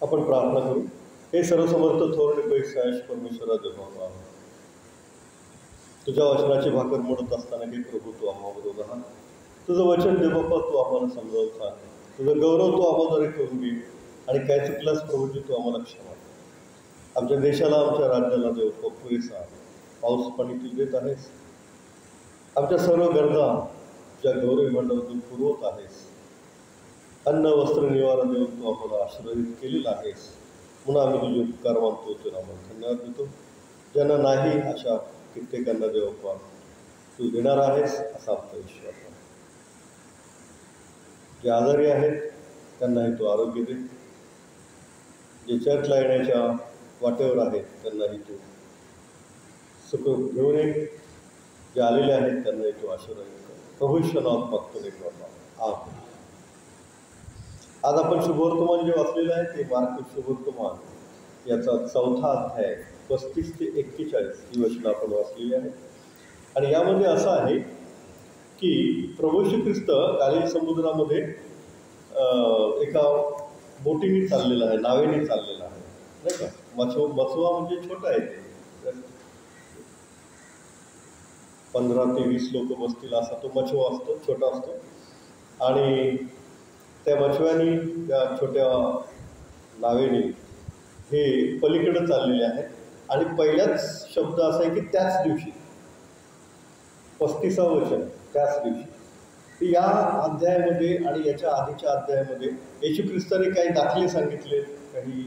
आपण प्रार्थना करू. हे सर्वसमर्थ थोर पैशाश परमेश्वरा देवा, तुझ्या वचनाची भाकर मोडत असताना की प्रभू तू आम्हाबरोबर राहा. तुझं वचन दे बाप्पा, तू आम्हाला समजावून सांग. तुझं गौरव तू आम्हाद्वारे करून घे आणि काय चुकल्यास प्रभूजी तू आम्हाला क्षमा. आमच्या देशाला, आमच्या राज्याला देव पुरेसा पाऊस पाणी तू देत आहेस. आमच्या सर्व गरजा ज्या गौरव मंडळातून पुरवत आहेस. अन्न वस्त्र निवारा देऊन तू आम्हाला आशीर्वादित केलेला आहेस, म्हणून आम्ही तुझे उपकार मानतो. तुला आम्हाला धन्यवाद देतो. ज्यांना नाही अशा कित्येकांना देवप्पा तू देणार आहेस असा आमचा विश्वास आहे. जे आजारी आहेत त्यांनाही तू आरोग्य दे. जे चर्चला येण्याच्या वाटेवर आहेत त्यांनाही तू सुख घेऊन ये. जे आलेले आहेत त्यांनाही तू आशीर्वादित कर. भविष्य नावात मागतो नाही बाबा. आज आपण शुभवर्तमान जे वाचलेलं आहे ते मार्क शुभवर्तमान याचा 4था अध्याय 35 ते 41 ही वचनं आपण वाचलेली आहेत. आणि यामध्ये असं आहे की प्रभू श्री ख्रिस्त गालिल समुद्रामध्ये एका बोटीने चाललेला आहे, नावेने चाललेला आहे, नाही का. मसवा म्हणजे छोटा आहे, ते 15 ते 20 लोक बसतील असा तो मछवा असतो, छोटा असतो. आणि त्या मछव्यानी, त्या छोट्या नावेने हे पलीकडे चाललेले आहेत. आणि पहिल्याच शब्द असा आहे की त्याच दिवशी, 35वा वचन, त्याच दिवशी. या अध्यायामध्ये आणि याच्या आधीच्या अध्यायामध्ये येशू ख्रिस्ताने काही दाखले सांगितले, काही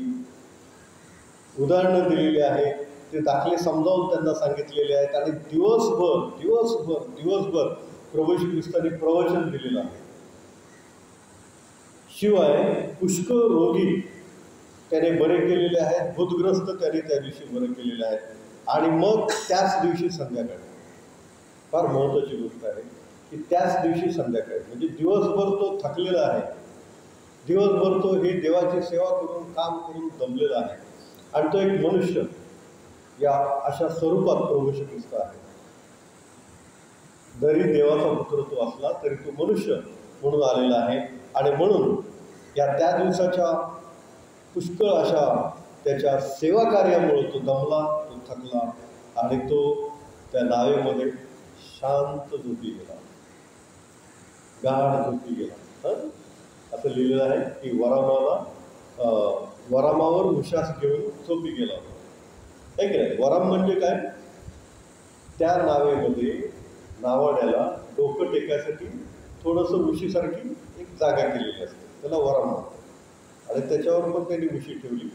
उदाहरणं दिलेली आहेत. ते दाखले समजावून त्यांना सांगितलेले आहेत. आणि दिवसभर प्रभू येशू ख्रिस्ताने प्रवचन दिलेलं आहे. शिवाय पुष्कळ रोगी त्याने बरे केलेले आहेत, भूतग्रस्त त्याने त्या दिवशी बरे केलेले आहेत. आणि मग त्याच दिवशी संध्याकाळी, फार महत्त्वाची गोष्ट आहे की त्याच दिवशी संध्याकाळी, म्हणजे दिवसभर तो थकलेला आहे, दिवसभर तो हे देवाची सेवा करून काम करून दमलेला आहे. आणि तो एक मनुष्य या अशा स्वरूपात प्रभू येशू ख्रिस्त आहे. जरी देवाचा पुत्र तो असला तरी तो मनुष्य म्हणून आलेला आहे. आणि म्हणून त्या दिवसाच्या पुष्कळ अशा त्याच्या सेवा कार्यामुळे तो दमला, तो थकला आणि तो त्या नावेमध्ये शांत झोपी गेला, गाढ झोपी गेला. असं लिहिलेलं आहे की वरामावर उशास घेऊन झोपी गेला. आहे की नाही. वराम म्हणजे काय? त्या नावेमध्ये नावाड्याला डोकं टेकायसाठी थोडंसं उशीसारखी एक जागा केलेली असते, त्याला वराम म्हणतात. आणि त्याच्यावर पण त्यांनी उशी ठेवली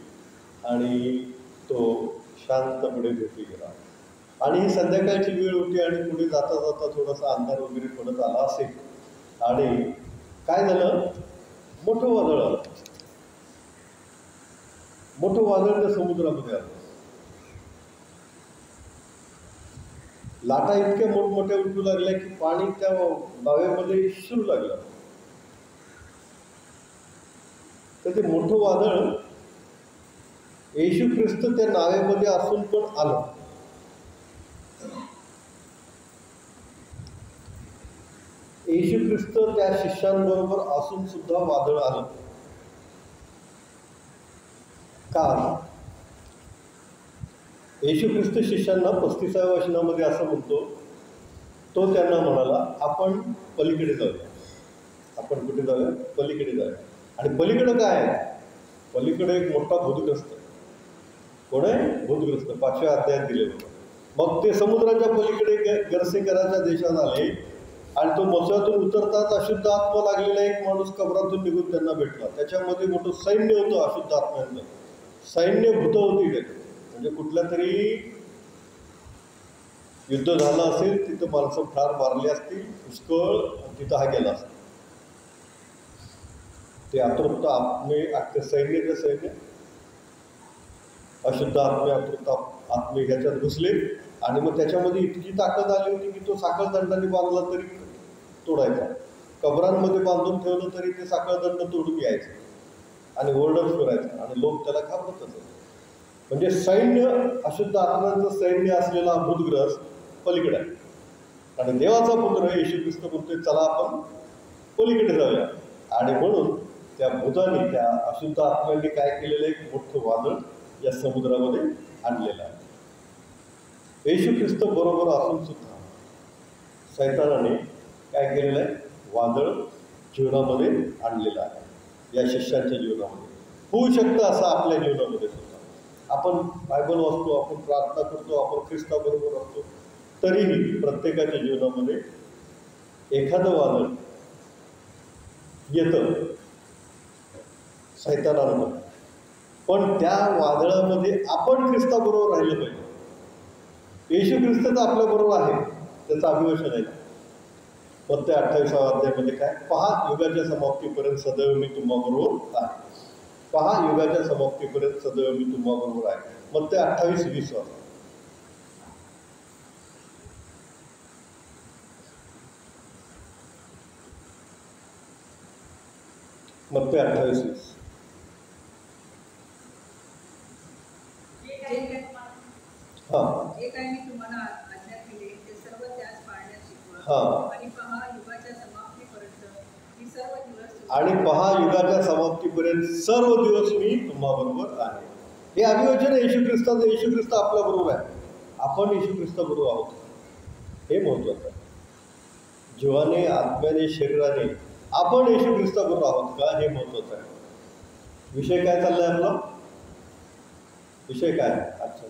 आणि तो शांतपणे झोपी गेला. आणि ही संध्याकाळची वेळ होती आणि पुढे जाता जाता थोडासा अंधार वगैरे पडत आला असेल. आणि काय झालं, मोठं वादळ आलं. मोठं वादळ त्या समुद्रामध्ये आलं. लाटा इतक्या मोठमोठ्या उठू लागल्या की पाणी त्या नावेमध्ये शिरू लागलं. तर ते मोठं वादळ येशू ख्रिस्त त्या नावेमध्ये असून पण आलं. येशू ख्रिस्त त्या शिष्यांबरोबर असून सुद्धा वादळ आलं. का? येशू ख्रिस्त शिष्यांना 35व्या वचनामध्ये असं म्हणतो, तो त्यांना म्हणाला, आपण पलीकडे जाऊया. आपण कुठे जाऊया? पलीकडे जाऊया. आणि पलीकडं काय आहे? पलीकडे एक मोठा भूतग्रस्त. कोण आहे? भूतग्रस्त. 5व्या अध्यायात दिले होते. मग ते समुद्राच्या पलीकडे गरसेकराच्या देशात आले आणि तो मसव्यातून उतरताच अशुद्ध आत्मा लागलेला एक माणूस कबरातून निघून त्यांना भेटला. त्याच्यामध्ये मोठं सैन्य होतं अशुद्ध आत्म्यांचं. सैन्य भूत होती त्याची. म्हणजे कुठल्या तरी युद्ध झालं असेल, तिथं माणसं फार मारली असतील पुष्कळ, तिथं हा गेला असेल. ते अतृप्त आत्मे, अख्खे सैन्य अशुद्ध आत्मे, अतृप्त आत्मे ह्याच्यात घुसले. आणि मग त्याच्यामध्ये इतकी ताकद आली होती की तो साखळदंडाने बांधला तरी तोडायचा, कबरांमध्ये बांधून ठेवलं तरी ते साखळदंड तोडून यायचं आणि ओरडत फिरायचं आणि लोक त्याला घाबरत असत. म्हणजे सैन्य, अशुद्ध आत्म्यांचं सैन्य असलेला भूतग्रस्त पलीकडे आहे. आणि देवाचा पुत्र येशू ख्रिस्त म्हणतोय, चला आपण पलीकडे जाऊया. आणि म्हणून त्या भूताने, त्या अशुद्ध आत्म्यांनी काय केलेलं आहे, एक मोठं वादळ या समुद्रामध्ये आणलेलं आहे. येशू ख्रिस्त बरोबर असून सुद्धा सैतानाने काय केलेलं आहे, वादळ जीवनामध्ये आणलेलं आहे, या शिष्यांच्या जीवनामध्ये. होऊ शकतं असं आपल्या जीवनामध्ये सुद्धा. आपण बायबल वाचतो, आपण प्रार्थना करतो, आपण ख्रिस्ताबरोबर असतो, तरीही प्रत्येकाच्या जीवनामध्ये एखादं वादळ येतं सैतानानं. पण त्या वादळामध्ये आपण ख्रिस्ताबरोबर राहिलं पाहिजे. येशू ख्रिस्त तर आपल्याबरोबर आहे, त्याचं अभिवचन आहे. मत्ती 28व्या अध्यायामध्ये काय, पहा युगाच्या समाप्तीपर्यंत सदैव मी तुम्हाबरोबर आहे. पहा युगाच्या समाप्तीपर्यंत सदैव मी तुम्हाबरोबर आहे. मत्ती 28:20 वाजता. मत्ती 28:20. हा, जे काही मी तुम्हाला आज्ञा केली ते सर्व त्यास पाळण्यास शिकवा. हा. आणि पहा युगाच्या समाप्तीपर्यंत मी सर्व दिवस आणि पहा युगाच्या समाप्तीपर्यंत सर्व दिवस मी तुम्हाबरोबर आहे. हे अभिवचन आहे येशू ख्रिस्ताचं. येशू ख्रिस्त आपल्याबरोबर आहे, आपण येशू ख्रिस्ताबरोबर आहोत, हे महत्वाचं आहे. जीवाने, आत्म्याने, शरीराने आपण येशू ख्रिस्ताबरोबर आहोत का, हे महत्वाचं आहे. विषय काय चाललाय आपला, विषय काय? अच्छा,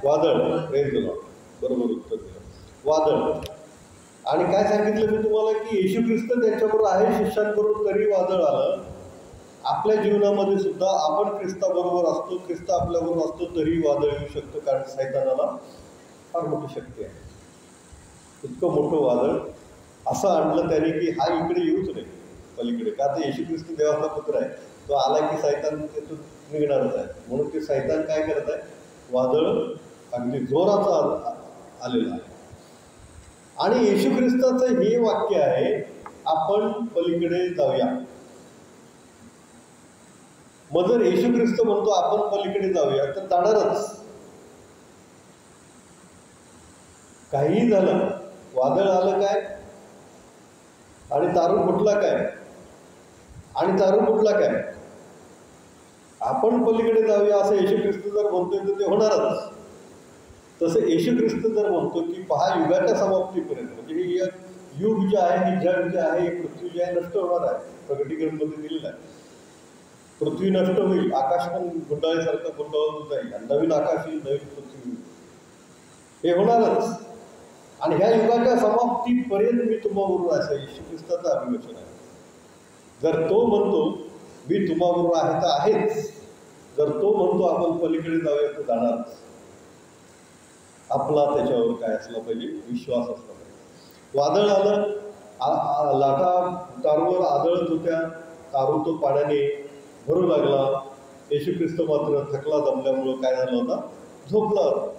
वादळ. Praise the Lord. बरोबर उत्तर दिलं, वादळ. आणि काय सांगितलं मी तुम्हाला की येशू ख्रिस्त त्यांच्याबरोबर आहे शिष्यांबरोबर, तरी वादळ आलं. आपल्या जीवनामध्ये सुद्धा आपण ख्रिस्ताबरोबर असतो, ख्रिस्त आपल्याबरोबर असतो, तरी वादळ येऊ शकतं. कारण सैतानाला फार मोठी शक्ती आहे. इतकं मोठं वादळ असं आणलं त्याने की हा इकडे येऊच नाही पलीकडे. का तर येशू ख्रिस्त देवाचा पुत्र आहे, तो आला की सैतान तिथून निघणारच आहे. म्हणून ते सैतान काय करत आहे, वादळ अगदी जोराचं आलेलं आहे. आणि येशू ख्रिस्ताचं हे वाक्य आहे, आपण पलीकडे जाऊया. मग जर येशू ख्रिस्त म्हणतो आपण पलीकडे जाऊया, तर जाणारच. काहीही झालं, वादळ आलं काय, आणि तारून फुटला काय, आणि तारून फुटला काय, आपण पलीकडे जाऊया असं येशू ख्रिस्त जर म्हणतोय तर ते होणारच. तसं येशू ख्रिस्त जर म्हणतो की पहा युगाच्या समाप्तीपर्यंत, म्हणजे हे युग जे आहे, हे जग जे आहे, हे पृथ्वी जे आहे नष्ट होणार आहे. प्रकटीकरणमध्ये दिलेलं आहे, पृथ्वी नष्ट होईल, आकाश पण गुंडाळीसारखं गुंडाळून जाईल, नवीन आकाश येईल, नवीन पृथ्वी होईल, हे होणारच. आणि ह्या युगाच्या समाप्तीपर्यंत मी तुम्हाबरोबर आहे, येशू ख्रिस्ताचं अभिवचन आहे. जर तो म्हणतो मी तुम्हाबरोबर आहे तर आहेच, जर तो म्हणतो आपण पलीकडे जाऊया तर जाणारच. आपला त्याच्यावर काय असला पाहिजे, विश्वास असला पाहिजे. वादळ आलं, लाटा तारूवर आदळत होत्या, तारू तो पाण्याने भरू लागला. येशू ख्रिस्त मात्र थकला दमल्यामुळं काय झालं होता,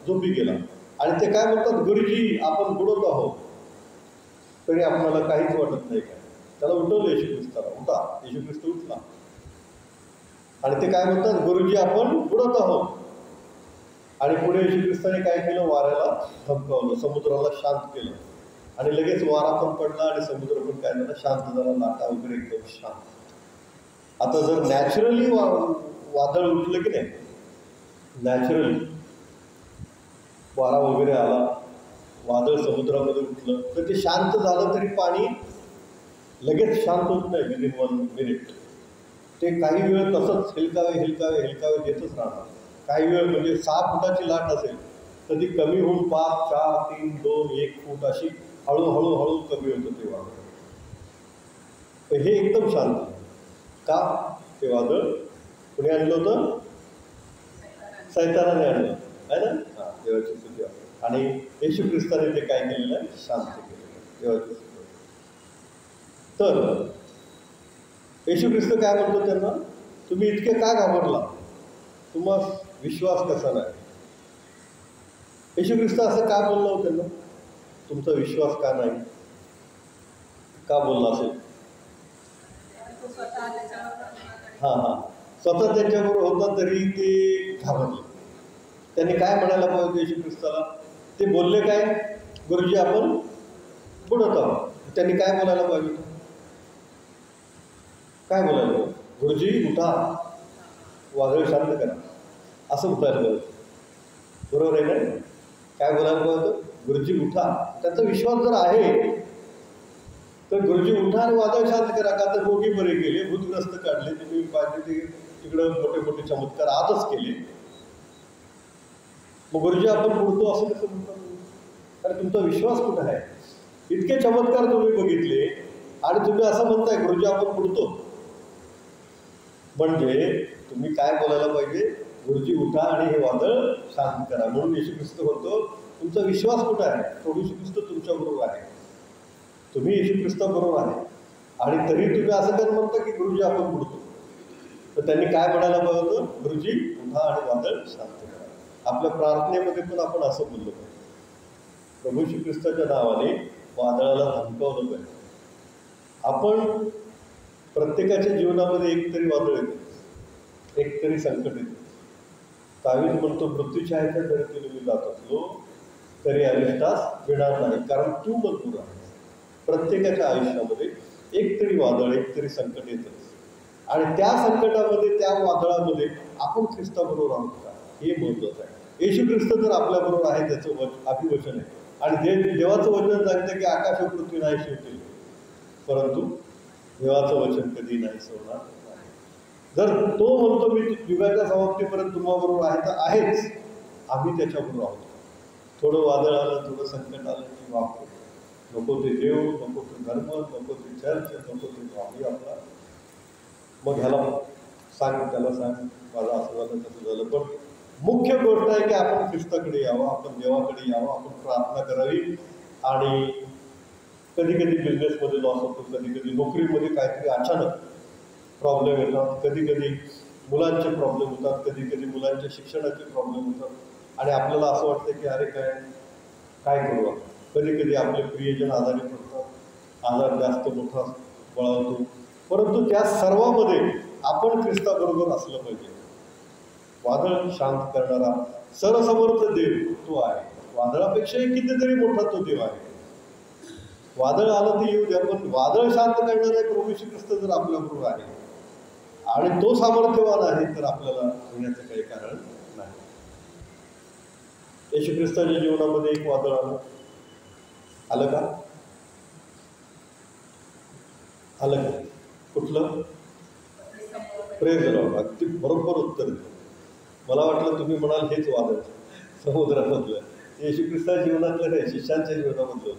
झोपी गेला. आणि ते काय म्हणतात, गुरुजी आपण बुडत आहोत. तरी आपल्याला काहीच वाटत नाही. काय त्याला उठवलं येशू ख्रिस्ताला, उठा. येशू ख्रिस्त उठला आणि ते काय म्हणतात, गुरुजी आपण बुडत आहोत. आणि पुढे येशू ख्रिस्ताने काय केलं, वाऱ्याला धमकावलं, समुद्राला शांत केलं. आणि लगेच वारा पण पडला आणि समुद्र पण काय झाला, शांत झाला, लाटा वगैरे एकदम शांत. आता जर नॅचरली वादळ उठलं की नाही, नॅचरली वारा वगैरे आला, वादळ समुद्रामध्ये उठलं, तर ते शांत झालं तरी पाणी लगेच शांत होत नाही विदिन 1 मिनिट. ते काही वेळ तसंच हेलकावे हेलकावे हेलकावे देतच राहणार. काही वेळ म्हणजे 6 फुटाची लाट असेल तर ती कमी होऊन 5, 4, 3, 2, 1 फूट अशी हळूहळू हळू कमी होतं ते वादळ. तर हे एकदम शांत. का ते वादळ कुणी आणलं होतं, सैतानाने आणलं आहे ना. देवाची स्तुती आहे. आणि येशू ख्रिस्ताने ते काय केलेलं आहे, शांत केलेलं. देवाची स्तुती. तर येशू ख्रिस्त काय म्हणतो त्यांना, तुम्ही इतके का घाबरला, तुम्हाला विश्वास कसा नाही. येशू ख्रिस्त असं का बोलला हो त्यांना, तुमचा विश्वास का नाही, का बोलला असेल. स्वतः त्यांच्याबरोबर होता तरी ते घाबरले. त्यांनी काय म्हणायला पाहिजे येशू ख्रिस्ताला, ते बोलले काय, गुरुजी आपण बुडत आहोत. त्यांनी काय बोलायला पाहिजे, काय बोलायला पाहिजे, गुरुजी उठा, वादळ शांत करा, असं उठायला पाहिजे. बरोबर आहे ना? काय बोलायला पाहिजे? गुरुजी उठा. त्याचा विश्वास जर आहे तर गुरुजी उठा आणि वादळ शांत करा. का तर रोगी बरे केले, भूतग्रस्त काढले, तुम्ही पाहिजे ते तिकडं मोठे मोठे चमत्कार आजच केले. मग गुरुजी आपण बुडतो असं कसं म्हणतो? कारण तुमचा विश्वास कुठं आहे? इतके चमत्कार तुम्ही बघितले आणि तुम्ही असं म्हणताय गुरुजी आपण बुडतो. म्हणजे तुम्ही काय बोलायला पाहिजे? गुरुजी उठा आणि हे वादळ शांत करा. म्हणून येशू ख्रिस्त म्हणतो तुमचा विश्वास कुठं आहे? प्रभू येशू ख्रिस्त तुमच्या बरोबर आहे, तुम्ही येशू ख्रिस्ताबरोबर आहे आणि तरी तुम्ही असं काय म्हणता की गुरुजी आपण बुडतो. तर त्यांनी काय म्हणायला पाहिजे होतं? गुरुजी उठा आणि वादळ शांत करा. आपल्या प्रार्थनेमध्ये पण आपण असं बोललो पाहिजे. प्रभू येशू ख्रिस्ताच्या नावाने वादळाला धमकावलं पाहिजे. आपण प्रत्येकाच्या जीवनामध्ये एकतरी वादळ येतं, एकतरी संकट येतं. तावीज म्हणतो मृत्यूच्या ह्याच्या धडकीने मी जात असलो तरी अनिष्टास येणार नाही, कारण तू मजबूर आहे. प्रत्येकाच्या आयुष्यामध्ये एकतरी वादळ, एकतरी संकट येतच. आणि त्या संकटामध्ये, त्या वादळामध्ये आपण ख्रिस्ताबरोबर आहोत का, हे महत्त्वाचं आहे. येशू ख्रिस्त जर आपल्याबरोबर आहे त्याचं अभिवचन आहे. आणि देवाचं वचन सांगतं की आकाश व पृथ्वी नाही शिवतील, परंतु देवाचं वचन कधी नाही सोडणार नाही. जर तो म्हणतो मी युगाच्या समाप्तीपर्यंत तुम्हाबरोबर आहे तर आहेच, आम्ही त्याच्याबरोबर आहोत. थोडं वादळ आलं, थोडं संकट आलं की वापरू. नको ते देव, नको ते धर्म, नको ते चर्च, नको ते स्वामी आपला. मग ह्याला सांग, त्याला सांग, माझं असं झालं तसं झालं. पण मुख्य गोष्ट आहे की आपण ख्रिस्ताकडे यावं, आपण देवाकडे यावं, आपण प्रार्थना करावी. आणि कधी कधी बिझनेसमध्ये लॉस होतो, कधी कधी नोकरीमध्ये काहीतरी अचानक प्रॉब्लेम येतात, कधी कधी मुलांचे प्रॉब्लेम होतात, कधी कधी मुलांच्या शिक्षणाचे प्रॉब्लेम होतात. आणि आपल्याला असं वाटतं की अरे काय करू आपण. कधी कधी आपले प्रियजन आजारी पडतात, आजार जास्त मोठा बळावतो. परंतु त्या सर्वामध्ये आपण ख्रिस्ताबरोबर असलं पाहिजे. वादळ शांत करणारा सर्वसमर्थ देव तो आहे. वादळापेक्षाही कितीतरी मोठा तो देव आहे. वादळ आलं तर येऊ द्या, पण वादळ शांत करणारे प्रभू येशू ख्रिस्त जर आपल्याबरोबर आहे आणि तो सामर्थ्यवान आहे तर आपल्याला होण्याचं काही कारण नाही. येशू ख्रिस्ताच्या जीवनामध्ये एक वादळ आलं का? आलं का? कुठलं? Praise the Lord. अगदी बरोबर उत्तर दिलं. मला वाटलं तुम्ही म्हणाल हेच वादळ समुद्रामधलं. येशू ख्रिस्ताच्या जीवनातलं नाही, शिष्यांच्या जीवनामधलं.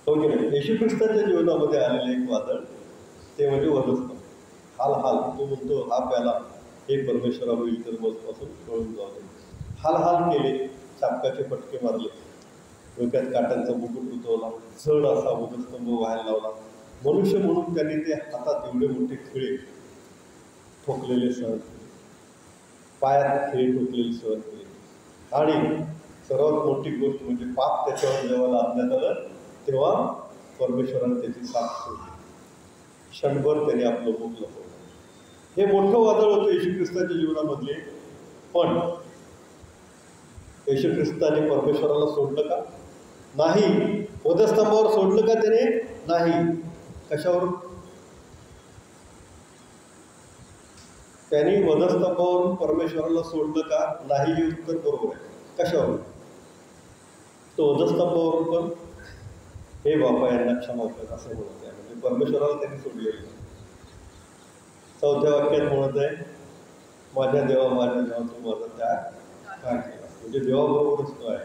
हो की नाही? येशू ख्रिस्ताच्या जीवनामध्ये आलेलं एक वादळ ते म्हणजे वधस्तंभ. हाल तो म्हणतो हा प्याला हे परमेश्वरा होईल तर मजपासून कळून जाऊ. हाल केले, चापकाचे फटके मारले, डोक्यात काट्यांचा मुकुट उतरवला, जड असा वधस्तंभ व्हायला लावला. मनुष्य म्हणून त्यांनी ते हातात एवढे मोठे खिळे ठोकलेले सहन केले, पायात खिळे ठोकलेले सहन केले. आणि सर्वात मोठी गोष्ट म्हणजे पाप त्याच्यावर जेव्हा लादण्यात आलं तेव्हा परमेश्वराने त्याची साथ सोडली. क्षणभर त्याने आपलं मुख लपवलं. हे मोठं वादळ होतं येशू ख्रिस्ताच्या जीवनामधले. पण येशू ख्रिस्ताने परमेश्वराला सोडलं का? नाही. वधस्तंभावर सोडलं का त्याने? नाही. कशावर? त्यांनी वधस्तंभावरून परमेश्वराला सोडलं का? नाही. हे उत्तर बरोबर आहे. कशावर? तो वधस्तंभावरून पण हे बापा यांना क्षमा कर असं म्हणत आहे. म्हणजे परमेश्वराला त्यांनी सोडलेलं. चौथ्या वाक्यात म्हणत आहे माझ्या देवा तू माझा त्याग काय केला. म्हणजे देवाबरोबरच तो आहे,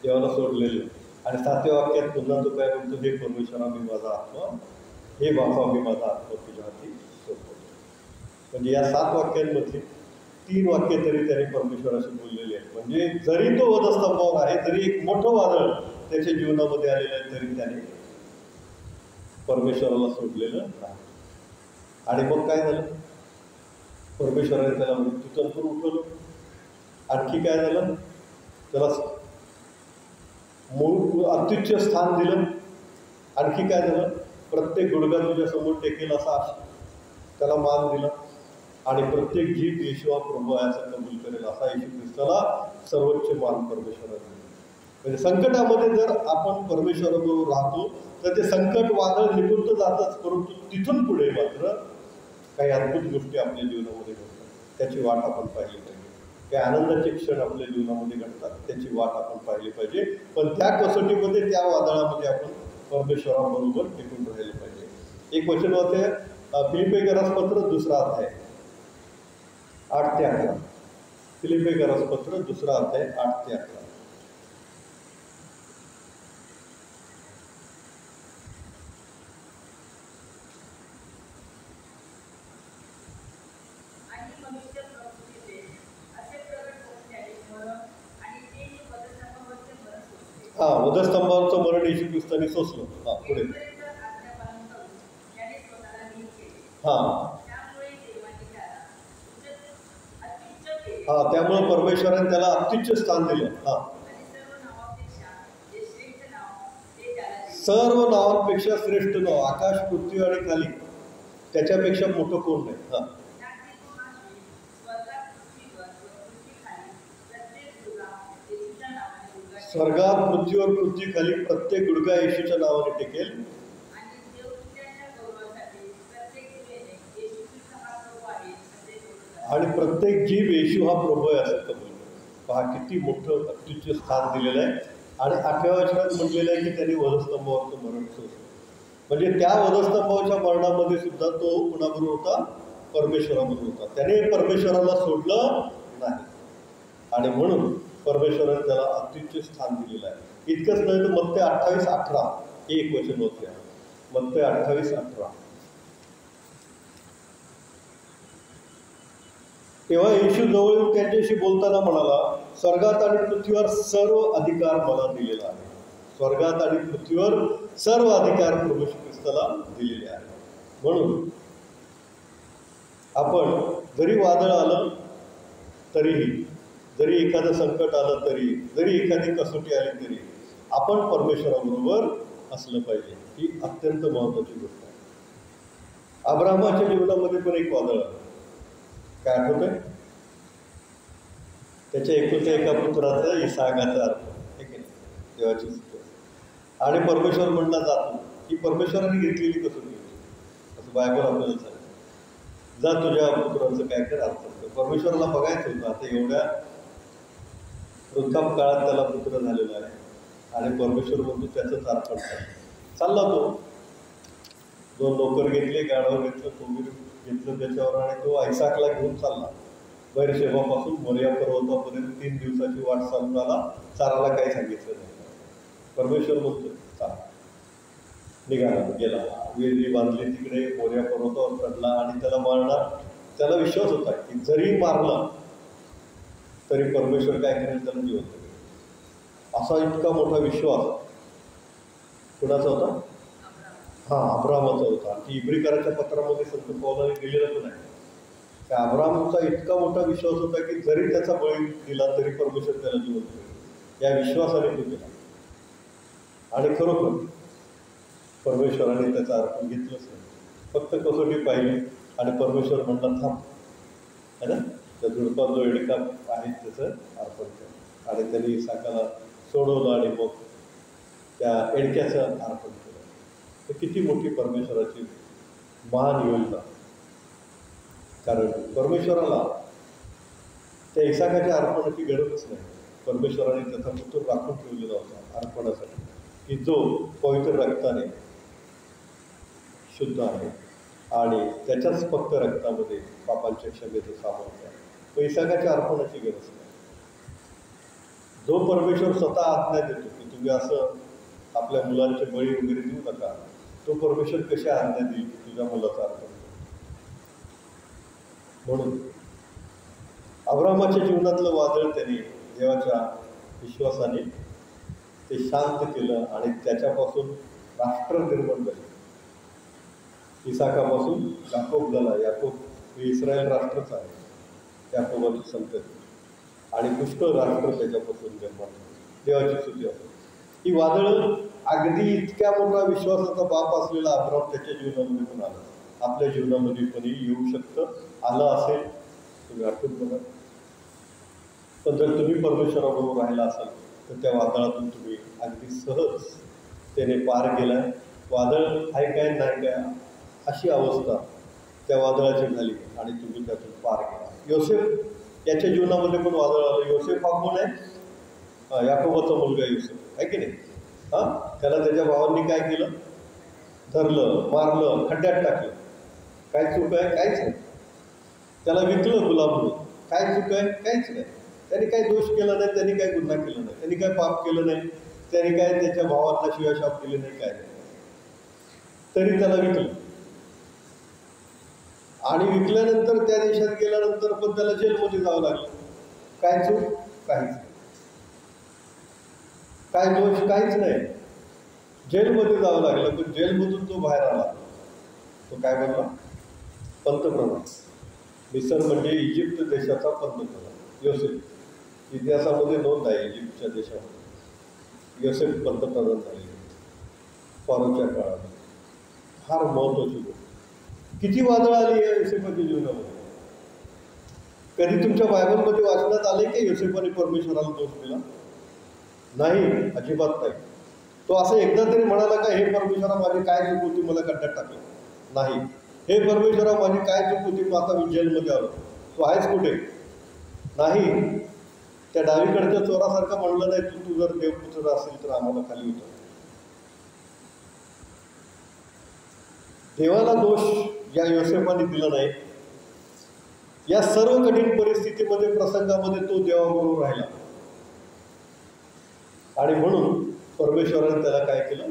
देवाला सोडलेलं. आणि 7व्या वाक्यात पुन्हा तो काय म्हणतो, हे परमेश्वरा मी माझा आत्मा, हे बापा मी माझा आत्मा तुझ्या हाती सोडतो. म्हणजे या 7 वाक्यांमधली 3 वाक्य तरी त्याने परमेश्वराशी बोललेली आहेत. म्हणजे जरी तो वधस्तंभावर आहे, तरी एक मोठं वादळ त्याच्या जीवनामध्ये आलेलं आहे, तरी त्याने परमेश्वराला सोडलेलं नाही. आणि मग काय झालं? परमेश्वराने त्याला मृत्यूतून उठवलं. आणखी काय झालं? त्याला अत्युच्च स्थान दिलं. आणखी काय झालं? प्रत्येक गुडघा तुझ्या समोर टेकेल असा त्याला मान दिला. आणि प्रत्येक जीव येशू हा प्रभू आहे असं कबूल करेल असा येशू ख्रिस्ताला सर्वोच्च मान परमेश्वराने दिला. म्हणजे संकटामध्ये जर आपण परमेश्वराबरोबर राहतो तर ते संकट वादळ निघून तर जातच, परंतु तिथून पुढे मात्र काही अद्भुत गोष्टी आपल्या जीवनामध्ये घडतात, त्याची वाट आपण पाहिली पाहिजे. काही आनंदाचे क्षण आपल्या जीवनामध्ये घडतात, त्याची वाट आपण पाहिली पाहिजे. पण त्या कसोटीमध्ये, त्या वादळामध्ये आपण परमेश्वराबरोबर टिकून राहिले पाहिजे. एक वचन होते फिलिप्पीकरास पत्र 2 अध्याय 8 ते 11. फिलिप्पीकरास पत्र 2 अध्याय 8 ते 11. आणि मनुष्य प्रवृत्तीचे असे प्रगट होऊन त्याने मरण आणि ते जे वधस्तंभावरचे मरण सोसले. वधस्तंभावरचं मरण येशू ख्रिस्ताने सोसलं. पुढे मृत्यूपर्यंत आज्ञापालन करून त्याने स्वतःला नीट केले. त्यामुळे देवाने त्याला अत्युच्च केले. त्यामुळे परमेश्वराने त्याला अत्युच्च स्थान दिलं. आणि सर्व नावापेक्षा जे श्रेष्ठ नाव ते त्याला दिले. सर्व नावांपेक्षा श्रेष्ठ नाव, आकाश पृथ्वी आणि खाली, त्याच्यापेक्षा मोठं कोण नाही. त्याचे तो आश्वी स्वर्गात पृथ्वीवर व पृथ्वीखाली प्रत्येक गुडघा येशूच्या नावाने गुडघा स्वर्गात पृथ्वीवर पृथ्वीखाली प्रत्येक गुडघा येशूच्या नावाने टेकेल. आणि देवदूतांच्या गौरवासाठी प्रत्येक जीवेने येशू ख्रिस्त हा प्रभू आहे असे बोलत आहे. आणि प्रत्येक जीव येशू हा प्रभू आहे असं कबूल करतो. पहा किती मोठं अत्युच्च स्थान दिलेलं आहे. आणि 8व्या वचनात म्हटलेलं आहे की त्यांनी वधस्तंभावरचं मरण सोसलं. म्हणजे त्या वधस्तंभाच्या मरणामध्ये सुद्धा तो कुणाबरोबर होता? परमेश्वराबरोबर होता. त्याने परमेश्वराला सोडलं नाही. आणि म्हणून परमेश्वराने त्याला अत्युच्च स्थान दिलेलं आहे. इतकंच नाही तर मत्ते 28:18 हे एक वचन होते. मत्ते 28:18. तेव्हा येशू जवळ येऊन त्यांच्याशी बोलताना म्हणाला, स्वर्गात आणि पृथ्वीवर सर्व अधिकार मला दिलेला आहे. स्वर्गात आणि पृथ्वीवर सर्व अधिकार प्रभू ख्रिस्ताला दिलेले आहे. म्हणून आपण जरी वादळ आलं तरीही, जरी एखादं संकट आलं तरी, जरी एखादी कसोटी आली तरी आपण परमेश्वराबरोबर असलं पाहिजे. ही अत्यंत महत्त्वाची गोष्ट आहे. अब्राहमाच्या जीवनामध्ये पण एक वादळ आलं. काय आठवतंय? त्याच्या एकुलत्या एका पुत्राचं इसाकाचा अर्थ आहे की नाही, देवाची स्तुती. आणि परमेश्वर म्हणला जातो की परमेश्वराने घेतलेली कसोटी असं बायबल आपल्याला सांगतं. जा तुझ्या पुत्राचं काय कर अर्थ कर. परमेश्वराला बघायचं होतं. आता एवढ्या वृद्धाप काळात त्याला पुत्र झालेला आहे आणि परमेश्वर म्हणतो त्याचंच अर्पण कर. चालला तो. 2 नोकर घेतले, गाढव घेतलं, कोंबीर घेतलं त्याच्यावर आणि तो ऐसाकला घेऊन चालला. बैरशेबापासून मोरिया पर्वतापर्यंत 3 दिवसाची वाट चालून आला. चाराला काही सांगितलं नाही. परमेश्वर म्हणतो चाल. निघाला, गेला. वेली बांधली तिकडे, मोरिया पर्वतावर चढला आणि त्याला मारणार. त्याला विश्वास होता की जरी मारला तरी परमेश्वर काय करेल, त्याला जिवंत करेल. असा इतका मोठा विश्वास कुणाचा होता? अब्राहमाचा होता. ती इब्रिकराच्या पत्रामध्ये संत पौलाने दिलेलं पण आहे. त्या अब्राहमचा इतका मोठा विश्वास होता की जरी त्याचा बळी दिला तरी परमेश्वर त्याला जिवंत करेल. या विश्वासाने तो केला. आणि खरोखर परमेश्वराने त्याचं अर्पण घेतलंच नाही. फक्त कसोटी पाहिली आणि परमेश्वर म्हणला थांब, है ना, त्या झुडपात जो एडका आहे त्याचं अर्पण केलं. आणि त्यांनी इसाकाला सोडवलं आणि मग त्या एडक्याचं अर्पण केलं. तर किती मोठी परमेश्वराची महान योजना. कारण परमेश्वराला त्या इसाकाच्या अर्पणाची गरजच नाही. परमेश्वराने त्याचा पुत्र राखून ठेवलेला होता अर्पणासाठी, की जो पवित्र रक्ताने शुद्ध आहे आणि त्याच्याच फक्त रक्तामध्ये पापांच्या क्षमेचं सामर्थ्य आहे. तो इसाकाच्या अर्पणाची गरज नाही. जो परमेश्वर स्वतः आज्ञा देतो की तुम्ही असं आपल्या मुलांचे बळी वगैरे देऊ नका, तो परमेश्वर कशी आज्ञा देईल की तुझ्या मुलाचा अर्पण. म्हणून अब्राहमाच्या जीवनातलं वादळ त्याने देवाच्या विश्वासाने ते शांत केलं आणि त्याच्यापासून राष्ट्र निर्माण झाले. इसाकापासून याकोब झाला. याकोब हे इस्रायल राष्ट्रच आहे, याकोबाची संतती. आणि पुष्कळ राष्ट्र त्याच्यापासून निर्माण झाले. देवाची स्तुती असो. ही वादळं अगदी इतक्या मोठा विश्वासाचा बाप असलेला अब्राहम त्याच्या जीवनामध्ये पण आला. आपल्या जीवनामध्ये पण येऊ शकतं, आलं असेल, तुम्ही आठवून बघा. पण जर तुम्ही परमेश्वराबरोबर राहिला असाल तर त्या वादळातून तुम्ही अगदी सहज त्याने पार केलाय. वादळ आहे काय नाही काय अशी अवस्था त्या त्या वादळाची झाली आणि तुम्ही त्यातून पार गेला. योसेफ याच्या जीवनामध्ये पण वादळ आलं. योसेफ हा कोण आहे? याकोबाचा मुलगा योसेफ आहे की नाही? त्याला त्याच्या भावांनी काय केलं? धरलं, मारलं, खड्ड्यात टाकलं. काय चूक आहे? काहीच नाही. त्याला विकलं गुलाम म्हणून. काय चूक आहे? काहीच नाही. त्यांनी काही दोष केला नाही, त्यांनी काही गुन्हा केला नाही, त्यांनी काय पाप केलं नाही, त्यांनी काय त्याच्या भावांना शिवाशाप दिले नाही, काय नाही. तरी त्याला विकलं. आणि विकल्यानंतर त्या देशात गेल्यानंतर पण त्याला जेलमध्ये जावं लागलं. काय चूक? काहीच नाही. काय दोष? काहीच नाही. जेलमध्ये जावं लागलं. पण जेलमधून तो बाहेर आला, तो काय बनला? पंतप्रधान. मिसर म्हणजे इजिप्त देशाचा पंतप्रधान योसेफ. इतिहासामध्ये नोंद आहे इजिप्तच्या देशामध्ये योसेफ पंतप्रधान झाले फारोच्या काळात. फार महत्वाची गोष्ट. किती वादळ आली आहे योसेफाच्या जीवनामध्ये? कधी तुमच्या बायबलमध्ये वाचण्यात आले की योसेफाने परमेश्वराला दोष दिला? नाही, अजिबात नाही. तो असं एकदा तरी म्हणाला का, हे परमेश्वरा माझी काय चूक होती, मला खड्ड्यात टाकलं? नाही. हे परमेश्वरा माझी काय चूक होती, मग आता मी जेलमध्ये आलो. तो आहेस कुठे? नाही. त्या डावीकडच्या चोरासारखं म्हणलं नाही, तू जर देवपुत्र असेल तर आम्हाला खाली उतर. देवाला दोष या योसेफाने दिला नाही. या सर्व कठीण परिस्थितीमध्ये, प्रसंगामध्ये तो देवाबरोबर राहिला. आणि म्हणून परमेश्वराने त्याला काय केलं?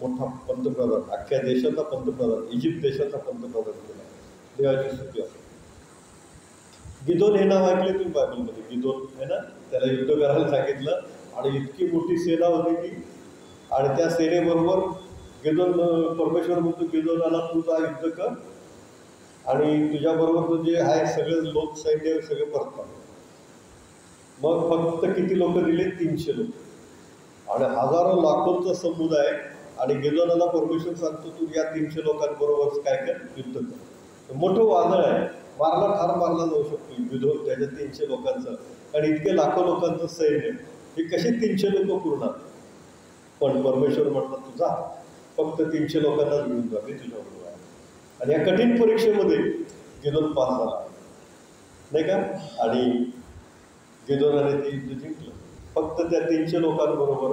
मोठा पंतप्रधान, अख्ख्या देशाचा पंतप्रधान, इजिप्त देशाचा पंतप्रधान केला. देवाची स्तुती असते. गिदोन हे नाव ऐकले तुम्ही बायबलमध्ये? गिदोन आहे ना, त्याला युद्ध करायला सांगितलं आणि इतकी मोठी सेना होती ती. आणि त्या सेनेबरोबर गिदोन, परमेश्वर म्हणतो गिदोनाला, तू जा युद्ध कर आणि तुझ्याबरोबर जे आहे सगळे लोक सैन्य सगळे परत. मग फक्त किती लोक दिले? 300 लोक. आणि हजारो लाखोंचा समुदाय. आणि गिदोनाला परमेश्वर सांगतो, तू या 300 लोकांबरोबर काय कर? युद्ध कर. मोठं वादळ आहे, ठार मारला जाऊ शकतो गिदोन त्याच्या 300 लोकांचं. आणि इतके लाखो लोकांचं सैन्य, हे कसे 300 लोक पुरणार? पण परमेश्वर म्हटलं, तू जा, फक्त 300 लोकांनाच घेऊन जा, मी तुझ्याबरोबर आहे. आणि या कठीण परीक्षेमध्ये गिदोन पास झाला नाही का? आणि गिदोनाने ते युद्ध जिंकलं. फक्त त्या 300 लोकांबरोबर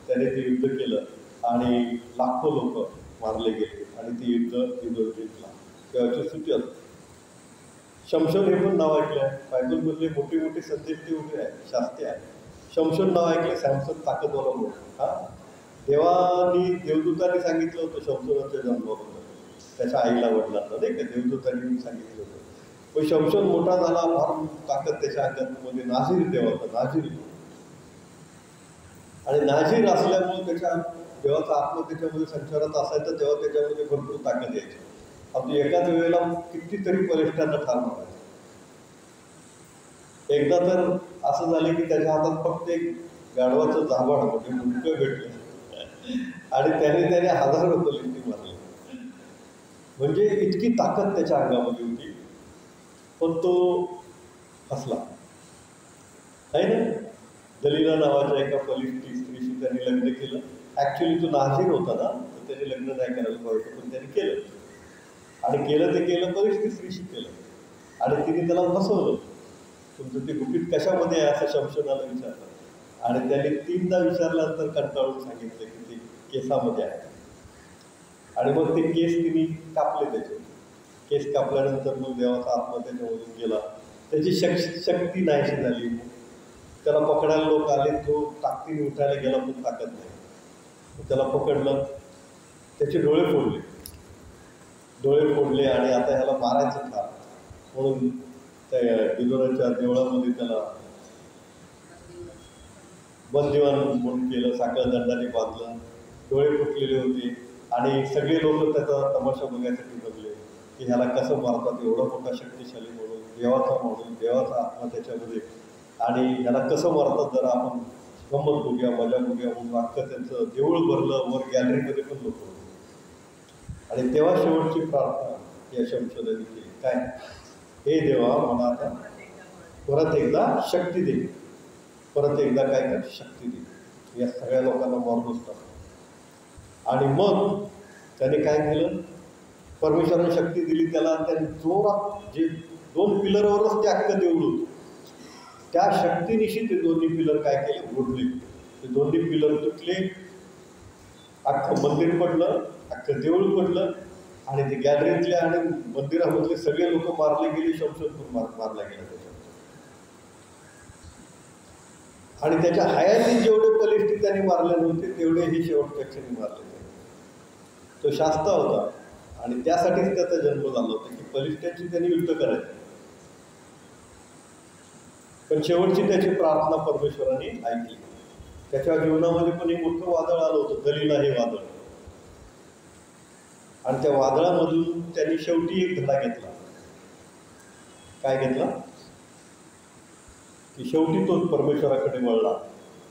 त्याने ते युद्ध केलं आणि लाखो लोक मारले गेले आणि ते युद्ध गिदोन जिंकला. देवाची स्तुती असते. शमशोन हे पण नाव ऐकलं आहे. बायबलमधले मोठे मोठे संदेश ते उभे आहे, शास्त्री आहे. शमशोन नाव ऐकलं? सॅमसन ताकदवाला म्हणून. देवदूतांनी सांगितलं होतं शमशोनाच्या जन्माबद्दल, त्याच्या आईला वडिलांना नाही का, देवदूतांनी सांगितलं होतं. पण शमशोन मोठा झाला, फार ताकद त्याच्या अंगामध्ये. नाझीर देवाचा, नाझीर. आणि नाझीर असल्यामुळे त्याच्या देवाचा आत्मा त्याच्यामध्ये संचारात असायचा, तेव्हा त्याच्यामध्ये भरपूर ताकद यायची. आता एकाच वेळेला कितीतरी बलिष्ठांना ठार मारायचं. एकदा तर असं झालं की त्याच्या हातात फक्त एक गाढवाचं झाबड म्हणजे मुंडकं भेटलं आणि त्याने हजारो बलिष्ठी मारले. म्हणजे इतकी ताकद त्याच्या अंगामध्ये होती. पण तो हसला आहे ना. दलिला नावाच्या एका बलिष्ठी स्त्रीशी त्याने लग्न केलं. ॲक्च्युली तो नाझीर होता ना, तर त्याने लग्न नाही करायला पाहिजे, पण त्याने केलं. आणि केलं बलिष्ठी स्त्रीशी केलं. आणि तिने त्याला फसवलं. तुमचं ते गुपित कशामध्ये आहे असं शमशोनाला विचारलं. आणि त्याने 3दा विचारल्यानंतर कंटाळून सांगितलं की ते केसामध्ये आहे. आणि मग ते केस तिने कापले. त्याचे केस कापल्यानंतर मग देवाचा आत्मा त्याच्यामधून गेला. त्याची शक्ती नाहीशी झाली. त्याला पकडायला लोक आले. तो ताकदीने उठायला गेला, पण ताकद नाही. त्याला पकडलं, त्याचे डोळे फोडले आणि आता ह्याला मारायचं का म्हणून त्या गिदोनाच्या देवळामध्ये त्याला बंदिवान म्हणून केलं. साखळ दंडाने बांधलं. डोळे फुटलेले होते आणि सगळे लोक त्याचा तमाशा बघायसाठी जमले की ह्याला कसं मारतात, एवढा मोठा शक्तिशाली म्हणून, देवाचा आत्मा त्याच्यामध्ये, आणि ह्याला कसं मारतात जरा आपण गंमत बघूया, मजा बघूया म्हणून अख्खं त्यांचं देऊळ भरलं. वर गॅलरीमध्ये पण लोक होते. आणि तेव्हा शेवटची प्रार्थना या शमशोनाने केली. काय? हे देवा, मला आता परत एकदा शक्ती दे. परत एकदा काय कर? शक्ती दे. या सगळ्या लोकांना मारून असतात. आणि मग त्याने काय केलं? परमेश्वराने शक्ती दिली त्याला, आणि त्याने जोरात जे 2 पिलरवरच ते अख्खं देऊळ होतं, त्या शक्तीनिशी ते दोन्ही पिलर काय केले, उडले. ते दोन्ही पिलर तुटले, अख्खं मंदिर पडलं, अख्खं देऊळ पडलं, आणि ते गॅलरीतले आणि मंदिरामधले सगळे लोक मारले गेले, शमशोनपूर मारला गेला त्याच्यात. आणि त्याच्या हयातीत जेवढे बलिष्ठ त्यांनी मारले नव्हते तेवढे ही शेवटच्या क्षणी मारले. तो शास्ता होता आणि त्यासाठीच त्याचा जन्म झाला होता की बलिष्ठांची त्यांनी युद्ध करायचं. पण शेवटची त्याची प्रार्थना परमेश्वराने ऐकली. त्याच्या जीवनामध्ये पण एक मोठं वादळ आलं होतं, दलिला हे वादळ. आणि त्या वादळामधून त्यांनी शेवटी एक धडा घेतला. काय घेतला की शेवटी तो परमेश्वराकडे वळला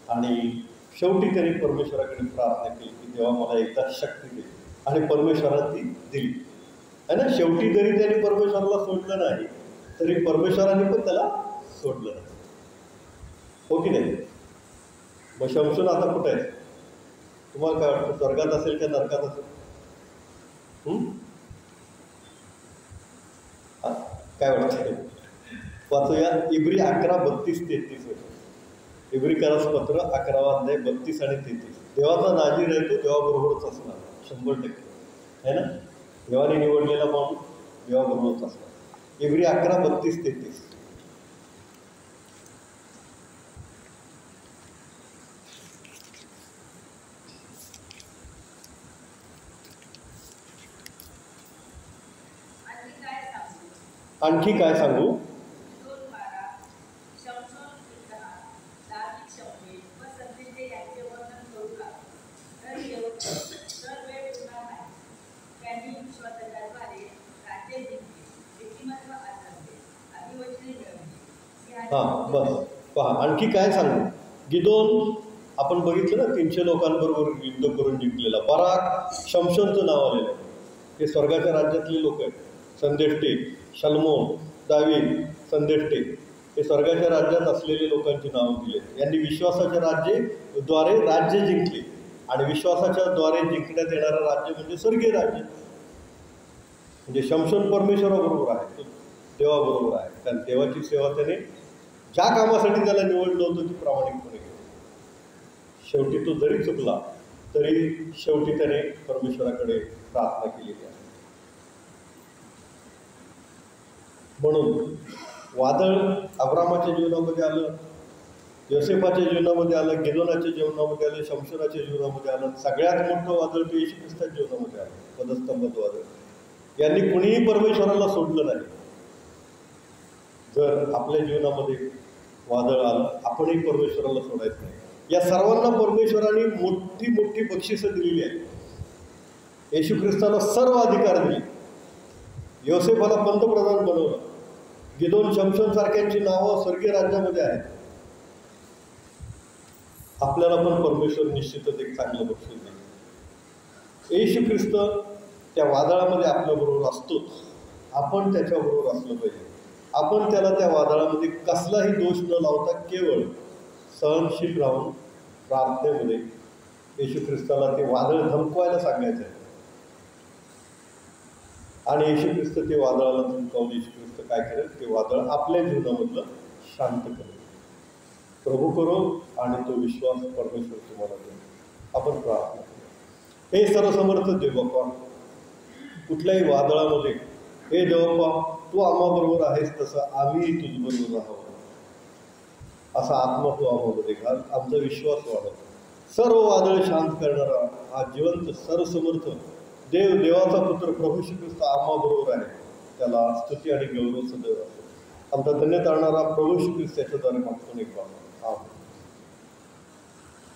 आणि शेवटी त्यांनी परमेश्वराकडे प्रार्थना केली की देवा मला एकदा शक्ती दे, आणि परमेश्वराने ती दिली आहे ना. शेवटी जरी त्यांनी परमेश्वराला सोडलं नाही तरी परमेश्वराने पण त्याला सोडलं नाही, हो की नाही. मग शमशोन आता कुठे आहे? तुम्हाला काय वाटतं, स्वर्गात असेल का नरकात असेल? काय वाटतं? वाचूया इब्री 11:32-33. इब्री पत्र 11 अध्याय 32 आणि 33. देवाचा नाजीर आहे तो देवाबरोबरच असणार 100%, है ना. देवाने निवडलेला माणूस देवाबरोबरच असणार. इब्री 11:32-33. आणखी काय सांगू? हां बस पहा, आणखी काय सांगू. गिदोन आपण बघितलं ना, 300 लोकांबरोबर युद्ध करून जिंकलेला. बराक, शमशोनचं नाव आलेलं आहे. ते स्वर्गाच्या राज्यातले लोक आहेत. संदेष्टे, शल्मोन, दावीद, संदेष्टे हे स्वर्गाच्या राज्यात असलेले लोकांची नावं दिली. यांनी विश्वासाच्या द्वारे राज्य जिंकले, आणि विश्वासाच्या द्वारे जिंकण्यात येणारं राज्य म्हणजे स्वर्गीय राज्य. म्हणजे शमशोन परमेश्वराबरोबर आहे, तो देवाबरोबर आहे. कारण देवाची सेवा त्याने ज्या कामासाठी त्याला निवडलं होतं ती प्रामाणिकपणे केली. शेवटी तो जरी चुकला तरी शेवटी त्याने परमेश्वराकडे प्रार्थना केलेली आहे. म्हणून वादळ अब्रामाच्या जीवनामध्ये आलं, योसेफाच्या जीवनामध्ये आलं, गिदोनाच्या जीवनामध्ये आलं, शमशोनाच्या जीवनामध्ये आलं. सगळ्यात मोठं वादळ ते येशू ख्रिस्ताच्या जीवनामध्ये आलं, पदस्तंभात वादळ. यांनी कुणीही परमेश्वराला सोडलं नाही. जर आपल्या जीवनामध्ये वादळ आलं, आपणही परमेश्वराला सोडायचं नाही. या सर्वांना परमेश्वराने मोठी मोठी बक्षिसं दिलेली आहे. येशू ख्रिस्ताला सर्व अधिकार दिले. योसेफाला पंतप्रधान बनवलं. गिदोन, शमशोन सारख्यांची नावं स्वर्गीय राज्यामध्ये आहेत. आपल्याला पण परमेश्वर निश्चितच एक चांगलं बक्षीस देईल. येशू ख्रिस्त त्या वादळामध्ये आपल्याबरोबर असतोच. आपण त्याच्याबरोबर असलं पाहिजे. आपण त्याला त्या वादळामध्ये कसलाही दोष न लावता केवळ सहनशील राहून प्रार्थनेमध्ये येशू ख्रिस्ताला ते वादळ धमकवायला सांगायचं आहे. आणि येशू ख्रिस्त ते वादळाला धमकावून येशू ख्रिस्त काय करेल, ते वादळ आपल्या जीवनामधलं शांत करेल. प्रभू करो आणि तो विश्वास परमेश्वर तुम्हाला देईल. आपण प्रार्थना करू. हे सर्वसमर्थ देवबापा, कुठल्याही वादळामध्ये हे देवबापा तू आम्हाबरोबर आहेस, तसं आम्ही तुझबरोबर आहोत असा आत्मा तू आम्हामध्ये घाल. आमचा विश्वास वाढव. सर्व वादळ शांत करणारा हा जिवंत सर्वसमर्थ देव, देवाचा पुत्र प्रभू श्री ख्रिस्त आम्हाबरोबर आहे. त्याला स्तुती आणि गौरव सदैव असो. आमचा धन्य तारणारा प्रभू श्री ख्रिस्त याच्याद्वारे मागतो एक बाबा.